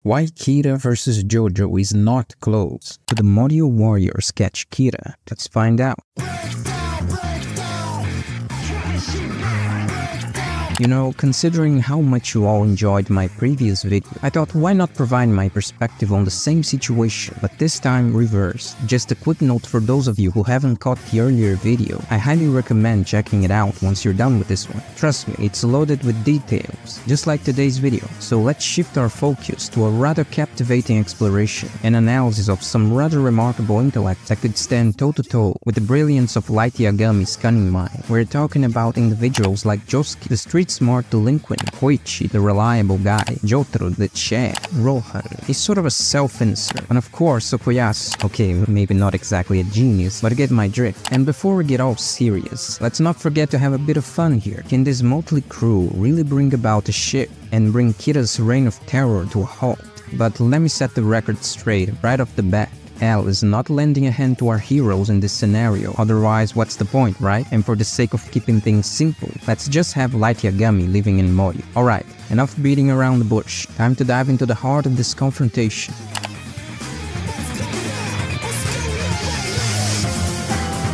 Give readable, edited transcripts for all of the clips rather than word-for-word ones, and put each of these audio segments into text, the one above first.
Why Kira vs JOJO is not close. To the Morioh Warriors catch Kira? Let's find out. You know, considering how much you all enjoyed my previous video, I thought why not provide my perspective on the same situation, but this time reverse. Just a quick note for those of you who haven't caught the earlier video, I highly recommend checking it out once you're done with this one. Trust me, it's loaded with details, just like today's video. So let's shift our focus to a rather captivating exploration and analysis of some rather remarkable intellect that could stand toe-to-toe with the brilliance of Light Yagami's cunning mind. We're talking about individuals like Josuke, the street-smart delinquent, Koichi, the reliable guy, Jotaro, the Chad, Rohan. He's sort of a self-insert, and of course Okuyasu. Okay, maybe not exactly a genius, but get my drift. And before we get all serious, let's not forget to have a bit of fun here. Can this motley crew really bring about a shift and bring Kira's reign of terror to a halt? But let me set the record straight right off the bat. L is not lending a hand to our heroes in this scenario, otherwise what's the point, right? And for the sake of keeping things simple, let's just have Light Yagami living in Morioh. Alright, enough beating around the bush, time to dive into the heart of this confrontation.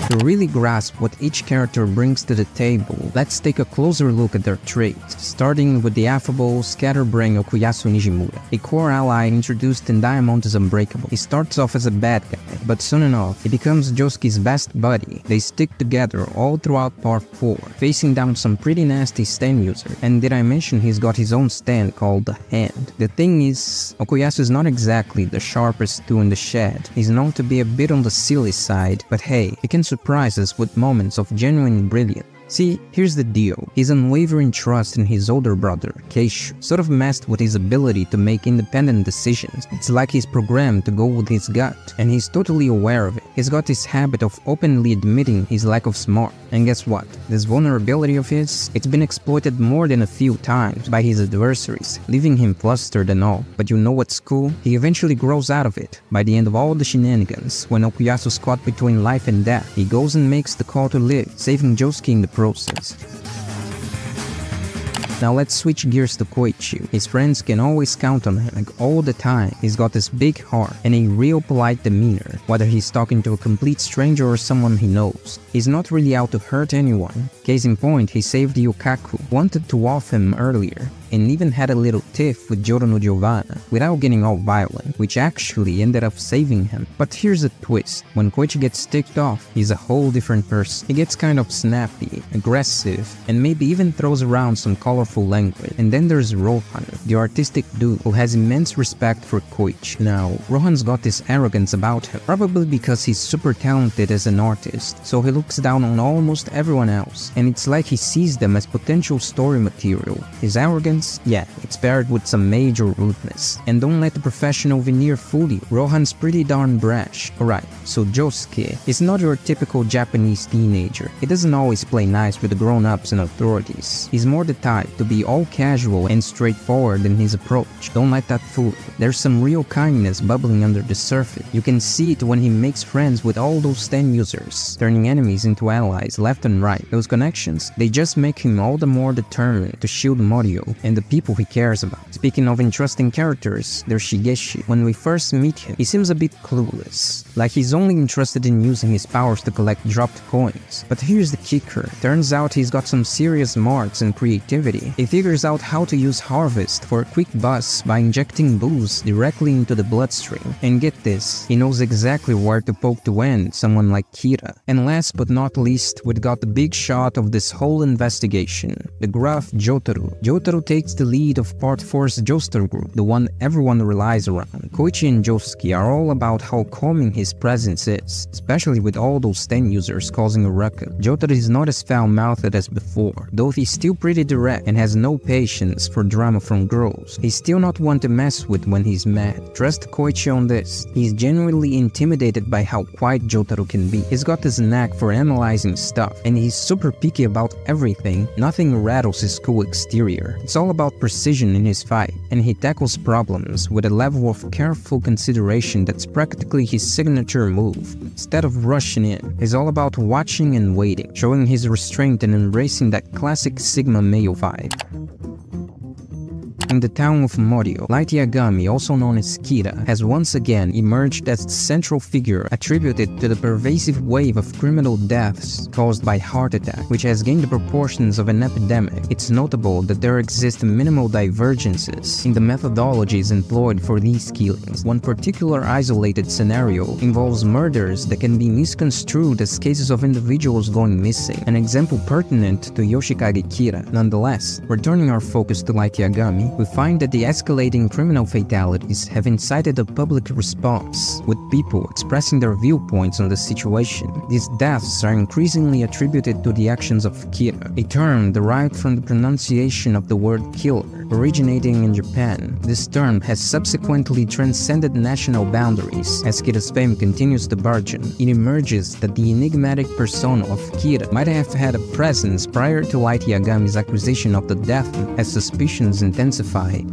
To really grasp what each character brings to the table, let's take a closer look at their traits, starting with the affable, scatterbrained Okuyasu Nijimura, a core ally introduced in Diamond is Unbreakable. He starts off as a bad guy, but soon enough, he becomes Josuke's best buddy. They stick together all throughout part 4, facing down some pretty nasty stand user. And did I mention he's got his own stand called the Hand? The thing is, Okuyasu is not exactly the sharpest tool in the shed. He's known to be a bit on the silly side, but hey, he can surprise us with moments of genuine brilliance. See, here's the deal. His unwavering trust in his older brother, Keishu, sort of messed with his ability to make independent decisions. It's like he's programmed to go with his gut, and he's totally aware of it. He's got this habit of openly admitting his lack of smart. And guess what? This vulnerability of his, it's been exploited more than a few times by his adversaries, leaving him flustered and all. But you know what's cool? He eventually grows out of it. By the end of all the shenanigans, when Okuyasu's caught between life and death, he goes and makes the call to live, saving Josuke in the process. Now let's switch gears to Koichi. His friends can always count on him, like all the time. He's got this big heart and a real polite demeanor, whether he's talking to a complete stranger or someone he knows. He's not really out to hurt anyone. Case in point, he saved Yukaku, wanted to off him earlier, and even had a little tiff with Joro no Giovanna, without getting all violent, which actually ended up saving him. But here's the twist. When Koichi gets ticked off, he's a whole different person. He gets kind of snappy, aggressive, and maybe even throws around some colorful language. And then there's Rohan, the artistic dude who has immense respect for Koichi. Now, Rohan's got this arrogance about him, probably because he's super talented as an artist, so he looks down on almost everyone else, and it's like he sees them as potential story material. His arrogance, yeah, it's paired with some major rudeness. And don't let the professional veneer fool you, Rohan's pretty darn brash. Alright, so Josuke is not your typical Japanese teenager. He doesn't always play nice with the grown-ups and authorities. He's more the type to be all casual and straightforward in his approach. Don't let that fool you. There's some real kindness bubbling under the surface. You can see it when he makes friends with all those stand users, turning enemies into allies left and right. Those connections, they just make him all the more determined to shield Morioh and the people he cares about. Speaking of interesting characters, there's Shigeshi. When we first meet him, he seems a bit clueless, like he's only interested in using his powers to collect dropped coins. But here's the kicker. Turns out he's got some serious smarts and creativity. He figures out how to use Harvest for a quick buzz by injecting booze directly into the bloodstream. And get this, he knows exactly where to poke to end someone like Kira. And last but not least, we've got the big shot of this whole investigation, the gruff Jotaro. Jotaro takes the lead of Part 4's Joestar group, the one everyone relies around. Koichi and Josuke are all about how calming his presence is, especially with all those stand users causing a ruckus. Jotaro is not as foul-mouthed as before, though he's still pretty direct and has no patience for drama from girls. He's still not one to mess with when he's mad. Trust Koichi on this. He's genuinely intimidated by how quiet Jotaro can be. He's got this knack for analyzing stuff, and he's super picky about everything. Nothing rattles his cool exterior. It's all about precision in his fight, and he tackles problems with a level of careful consideration that's practically his signature move. Instead of rushing in, he's all about watching and waiting, showing his restraint and embracing that classic Sigma male vibe. In the town of Morioh, Light Yagami, also known as Kira, has once again emerged as the central figure attributed to the pervasive wave of criminal deaths caused by heart attack, which has gained the proportions of an epidemic. It's notable that there exist minimal divergences in the methodologies employed for these killings. One particular isolated scenario involves murders that can be misconstrued as cases of individuals going missing, an example pertinent to Yoshikage Kira. Nonetheless, returning our focus to Light Yagami, we find that the escalating criminal fatalities have incited a public response, with people expressing their viewpoints on the situation. These deaths are increasingly attributed to the actions of Kira, a term derived from the pronunciation of the word killer, originating in Japan. This term has subsequently transcended national boundaries. As Kira's fame continues to burgeon, it emerges that the enigmatic persona of Kira might have had a presence prior to Light Yagami's acquisition of the death as suspicions intensify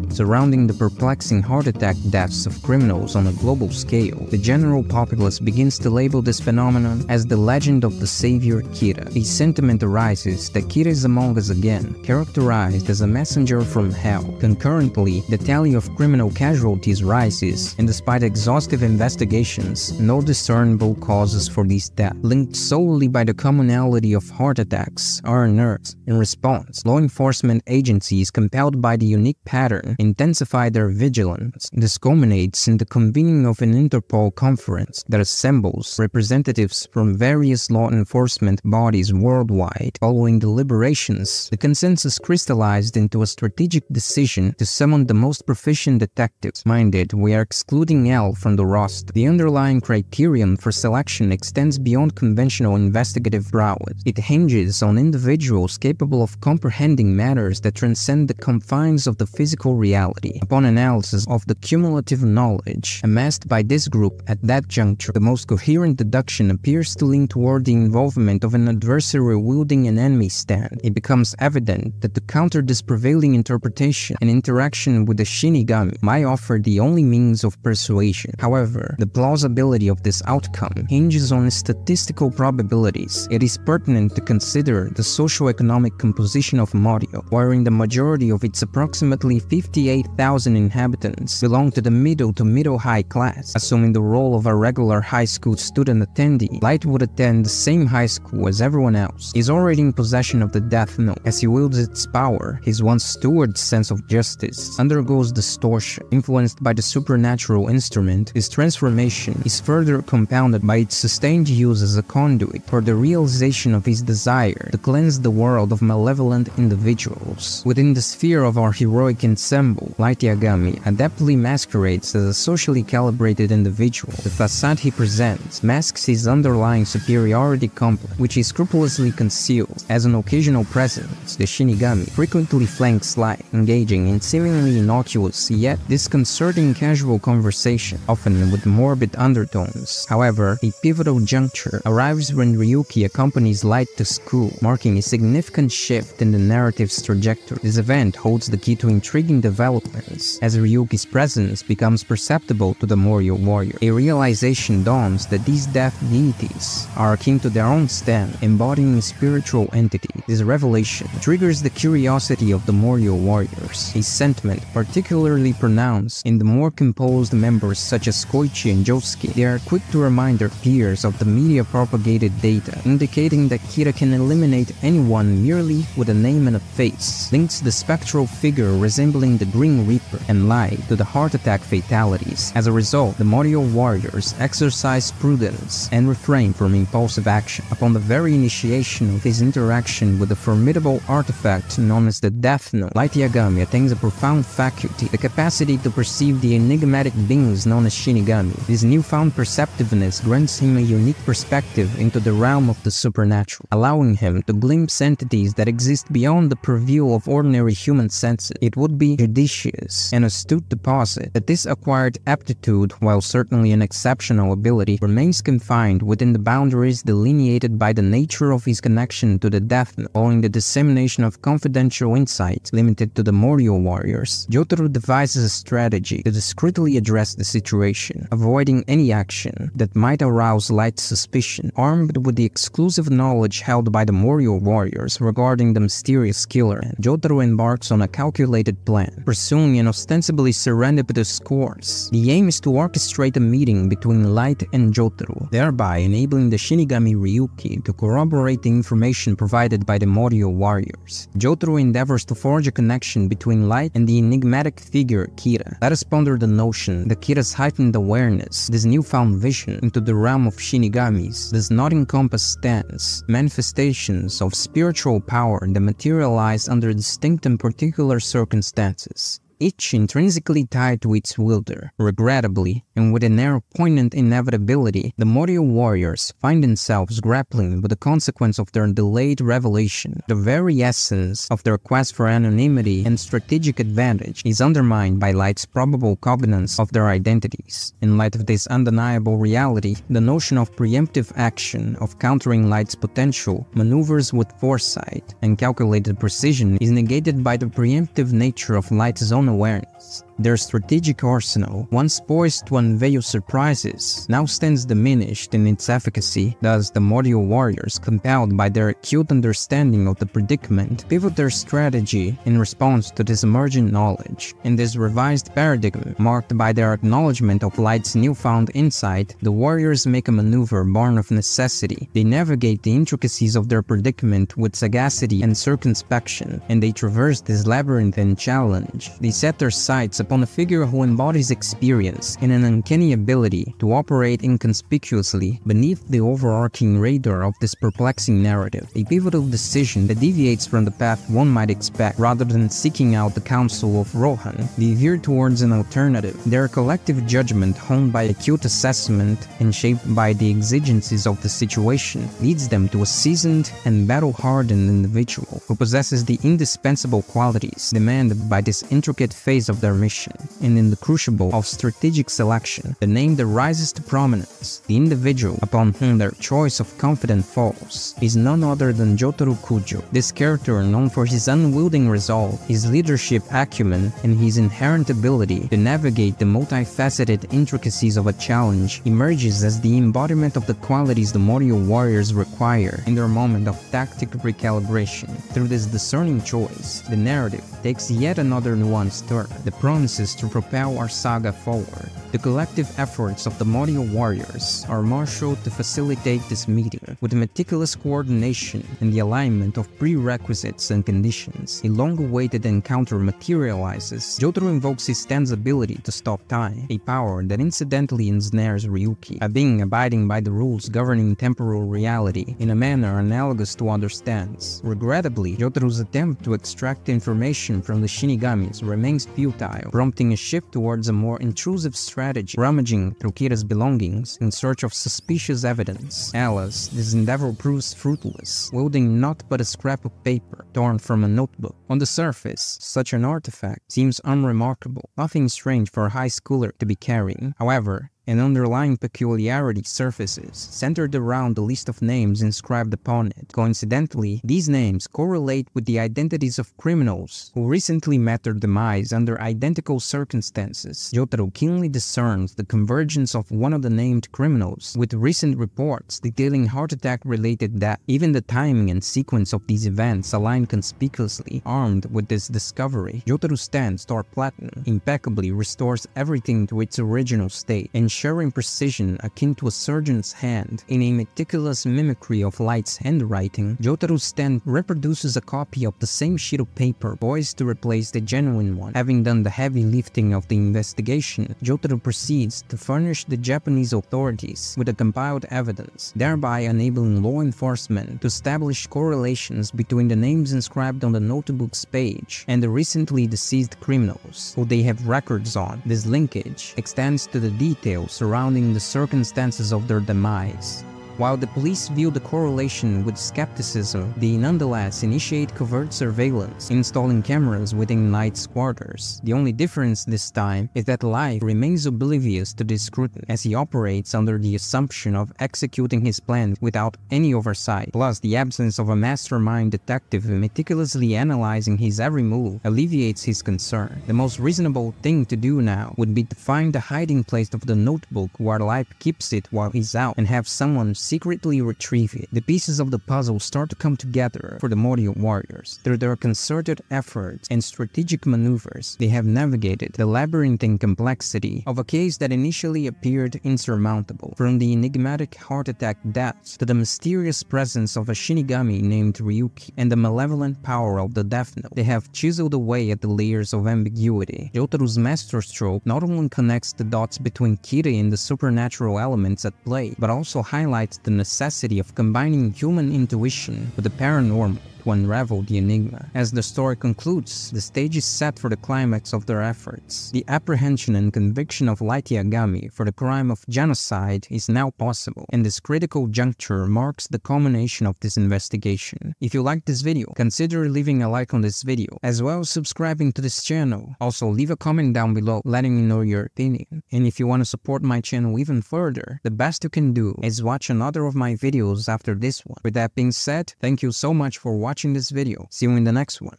surrounding the perplexing heart attack deaths of criminals on a global scale. The general populace begins to label this phenomenon as the legend of the savior Kira. A sentiment arises that Kira is among us again, characterized as a messenger from hell. Concurrently, the tally of criminal casualties rises, and despite exhaustive investigations, no discernible causes for these deaths, linked solely by the commonality of heart attacks, are unearthed. In response, law enforcement agencies, compelled by the unique pattern, intensify their vigilance. This culminates in the convening of an Interpol conference that assembles representatives from various law enforcement bodies worldwide. Following deliberations, the consensus crystallized into a strategic decision to summon the most proficient detectives. Minded, we are excluding L from the roster. The underlying criterion for selection extends beyond conventional investigative prowess. It hinges on individuals capable of comprehending matters that transcend the confines of the physical reality. Upon analysis of the cumulative knowledge amassed by this group at that juncture, the most coherent deduction appears to lean toward the involvement of an adversary wielding an enemy stand. It becomes evident that to counter this prevailing interpretation, an interaction with the Shinigami might offer the only means of persuasion. However, the plausibility of this outcome hinges on statistical probabilities. It is pertinent to consider the socio-economic composition of Morioh, wherein the majority of its approximately 58,000 inhabitants belong to the middle to middle-high class. Assuming the role of a regular high school student attendee, Light would attend the same high school as everyone else. He is already in possession of the Death Note. As he wields its power, his once steward sense of justice undergoes distortion. Influenced by the supernatural instrument, his transformation is further compounded by its sustained use as a conduit for the realization of his desire to cleanse the world of malevolent individuals. Within the sphere of our heroic ensemble, Light Yagami adeptly masquerades as a socially calibrated individual. The facade he presents masks his underlying superiority complex, which he scrupulously conceals. As an occasional presence, the Shinigami frequently flanks Light, engaging in seemingly innocuous yet disconcerting casual conversation, often with morbid undertones. However, a pivotal juncture arrives when Ryuki accompanies Light to school, marking a significant shift in the narrative's trajectory. This event holds the key to intriguing developments, as Ryuki's presence becomes perceptible to the Morioh Warriors. A realization dawns that these death deities are akin to their own stand, embodying a spiritual entity. This revelation triggers the curiosity of the Morioh Warriors, a sentiment particularly pronounced in the more composed members such as Koichi and Josuke. They are quick to remind their peers of the media-propagated data, indicating that Kira can eliminate anyone merely with a name and a face. Links the spectral figure resembling the Green Reaper and Light to the heart attack fatalities. As a result, the Morioh Warriors exercise prudence and refrain from impulsive action. Upon the very initiation of his interaction with the formidable artifact known as the Death Note, Light Yagami attains a profound faculty, the capacity to perceive the enigmatic beings known as Shinigami. This newfound perceptiveness grants him a unique perspective into the realm of the supernatural, allowing him to glimpse entities that exist beyond the purview of ordinary human senses. It would be judicious and astute to posit that this acquired aptitude, while certainly an exceptional ability, remains confined within the boundaries delineated by the nature of his connection to the Death Note, following the dissemination of confidential insights limited to the the Morioh Warriors, Jotaro devises a strategy to discreetly address the situation, avoiding any action that might arouse Light's suspicion. Armed with the exclusive knowledge held by the Morioh Warriors regarding the mysterious killer, Jotaro embarks on a calculated plan, pursuing an ostensibly serendipitous course. The aim is to orchestrate a meeting between Light and Jotaro, thereby enabling the Shinigami Ryuki to corroborate the information provided by the Morioh Warriors. Jotaro endeavors to forge a connection between Light and the enigmatic figure Kira. Let us ponder the notion that Kira's heightened awareness, this newfound vision into the realm of Shinigamis, does not encompass stance, manifestations of spiritual power that materialize under distinct and particular circumstances, each intrinsically tied to its wielder. Regrettably, and with an air of poignant inevitability, the Morioh Warriors find themselves grappling with the consequence of their delayed revelation. The very essence of their quest for anonymity and strategic advantage is undermined by Light's probable covenants of their identities. In light of this undeniable reality, the notion of preemptive action, of countering Light's potential, maneuvers with foresight and calculated precision is negated by the preemptive nature of Light's own awareness. Their strategic arsenal, once poised to unveil surprises, now stands diminished in its efficacy. Thus, the Morioh Warriors, compelled by their acute understanding of the predicament, pivot their strategy in response to this emergent knowledge. In this revised paradigm, marked by their acknowledgement of Light's newfound insight, the warriors make a maneuver born of necessity. They navigate the intricacies of their predicament with sagacity and circumspection, and they traverse this labyrinthine challenge. They set their sights upon a figure who embodies experience and an uncanny ability to operate inconspicuously beneath the overarching radar of this perplexing narrative. A pivotal decision that deviates from the path one might expect. Rather than seeking out the counsel of Rohan, they veer towards an alternative. Their collective judgment, honed by acute assessment and shaped by the exigencies of the situation, leads them to a seasoned and battle-hardened individual who possesses the indispensable qualities demanded by this intricate phase of their mission. And in the crucible of strategic selection, the name that rises to prominence, the individual upon whom their choice of confidant falls, is none other than Jotaro Kujo. This character, known for his unwielding resolve, his leadership acumen, and his inherent ability to navigate the multifaceted intricacies of a challenge, emerges as the embodiment of the qualities the Morioh Warriors require in their moment of tactical recalibration. Through this discerning choice, the narrative takes yet another nuanced turn that promises to propel our saga forward. The collective efforts of the Morioh Warriors are marshaled to facilitate this meeting. With meticulous coordination and the alignment of prerequisites and conditions, a long-awaited encounter materializes. Jotaro invokes his stand's ability to stop time, a power that incidentally ensnares Ryuki, a being abiding by the rules governing temporal reality in a manner analogous to other stands. Regrettably, Jotaro's attempt to extract information from the Shinigamis remains futile, prompting a shift towards a more intrusive strategy, rummaging through Kira's belongings in search of suspicious evidence. Alas, this endeavor proves fruitless, wielding naught but a scrap of paper torn from a notebook. On the surface, such an artifact seems unremarkable, nothing strange for a high schooler to be carrying. However, an underlying peculiarity surfaces, centered around the list of names inscribed upon it. Coincidentally, these names correlate with the identities of criminals who recently met their demise under identical circumstances. Jotaro keenly discerns the convergence of one of the named criminals with recent reports detailing heart attack-related death. Even the timing and sequence of these events align conspicuously. Armed with this discovery, Jotaro's stance toward Platinum impeccably restores everything to its original state, ensuring precision akin to a surgeon's hand. In a meticulous mimicry of Light's handwriting, Jotaro's stand reproduces a copy of the same sheet of paper poised to replace the genuine one. Having done the heavy lifting of the investigation, Jotaro proceeds to furnish the Japanese authorities with the compiled evidence, thereby enabling law enforcement to establish correlations between the names inscribed on the notebook's page and the recently deceased criminals who they have records on. This linkage extends to the details surrounding the circumstances of their demise. While the police view the correlation with skepticism, they nonetheless initiate covert surveillance, installing cameras within Knight's quarters. The only difference this time is that Light remains oblivious to this scrutiny, as he operates under the assumption of executing his plan without any oversight. Plus, the absence of a mastermind detective meticulously analyzing his every move alleviates his concern. The most reasonable thing to do now would be to find the hiding place of the notebook where Light keeps it while he's out and have someone secretly retrieve it. The pieces of the puzzle start to come together for the Morioh Warriors. Through their concerted efforts and strategic maneuvers, they have navigated the labyrinthine complexity of a case that initially appeared insurmountable. From the enigmatic heart attack deaths to the mysterious presence of a Shinigami named Ryuki and the malevolent power of the Death Note, they have chiseled away at the layers of ambiguity. Jotaro's masterstroke not only connects the dots between Kirei and the supernatural elements at play, but also highlights the necessity of combining human intuition with the paranormal to unravel the enigma. As the story concludes, the stage is set for the climax of their efforts. The apprehension and conviction of Light Yagami for the crime of genocide is now possible, and this critical juncture marks the culmination of this investigation. If you liked this video, consider leaving a like on this video, as well as subscribing to this channel. Also, leave a comment down below letting me know your opinion. And if you want to support my channel even further, the best you can do is watch another of my videos after this one. With that being said, thank you so much for watching this video. See you in the next one.